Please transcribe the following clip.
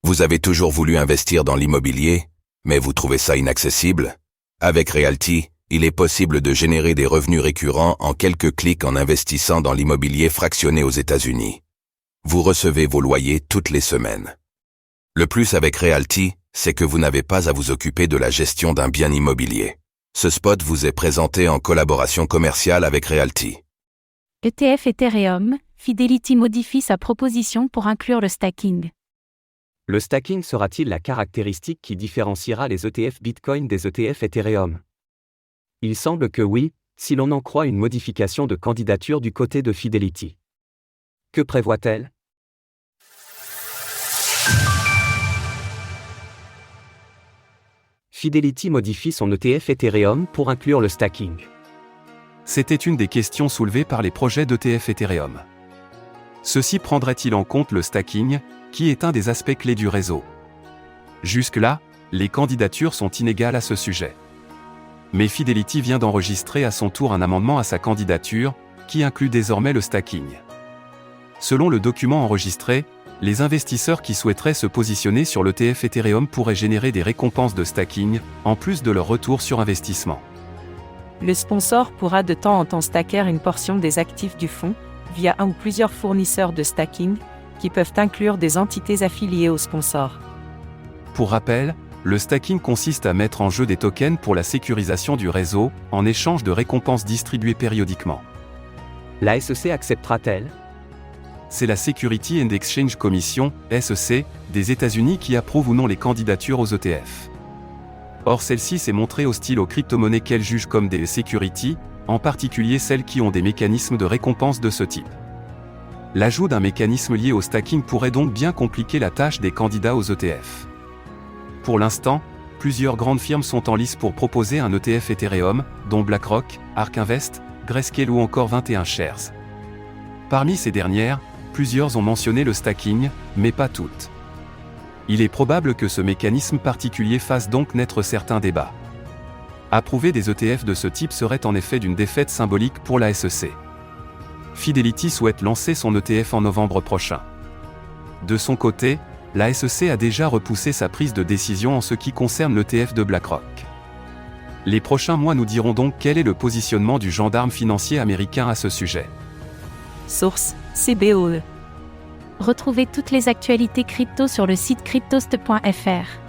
Vous avez toujours voulu investir dans l'immobilier, mais vous trouvez ça inaccessible? Avec Realty, il est possible de générer des revenus récurrents en quelques clics en investissant dans l'immobilier fractionné aux États-Unis. Vous recevez vos loyers toutes les semaines. Le plus avec Realty, c'est que vous n'avez pas à vous occuper de la gestion d'un bien immobilier. Ce spot vous est présenté en collaboration commerciale avec Realty. ETF Ethereum, Fidelity modifie sa proposition pour inclure le stacking. Le stacking sera-t-il la caractéristique qui différenciera les ETF Bitcoin des ETF Ethereum? Il semble que oui, si l'on en croit une modification de candidature du côté de Fidelity. Que prévoit-elle? Fidelity modifie son ETF Ethereum pour inclure le stacking. C'était une des questions soulevées par les projets d'ETF Ethereum. Ceci prendrait-il en compte le stacking, qui est un des aspects clés du réseau? Jusque-là, les candidatures sont inégales à ce sujet. Mais Fidelity vient d'enregistrer à son tour un amendement à sa candidature, qui inclut désormais le stacking. Selon le document enregistré, les investisseurs qui souhaiteraient se positionner sur l'ETF Ethereum pourraient générer des récompenses de stacking, en plus de leur retour sur investissement. Le sponsor pourra de temps en temps stacker une portion des actifs du fonds, via un ou plusieurs fournisseurs de stacking, qui peuvent inclure des entités affiliées au sponsor. Pour rappel, le stacking consiste à mettre en jeu des tokens pour la sécurisation du réseau, en échange de récompenses distribuées périodiquement. La SEC acceptera-t-elle? C'est la Security and Exchange Commission, SEC, des États-Unis qui approuve ou non les candidatures aux ETF. Or celle-ci s'est montrée hostile aux crypto-monnaies qu'elle juge comme des securities, en particulier celles qui ont des mécanismes de récompense de ce type. L'ajout d'un mécanisme lié au stacking pourrait donc bien compliquer la tâche des candidats aux ETF. Pour l'instant, plusieurs grandes firmes sont en lice pour proposer un ETF Ethereum, dont BlackRock, ARK Invest, Grayscale ou encore 21Shares. Parmi ces dernières, plusieurs ont mentionné le stacking, mais pas toutes. Il est probable que ce mécanisme particulier fasse donc naître certains débats. Approuver des ETF de ce type serait en effet d'une défaite symbolique pour la SEC. Fidelity souhaite lancer son ETF en novembre prochain. De son côté, la SEC a déjà repoussé sa prise de décision en ce qui concerne l'ETF de BlackRock. Les prochains mois nous diront donc quel est le positionnement du gendarme financier américain à ce sujet. Source, CBOE. Retrouvez toutes les actualités crypto sur le site cryptost.fr.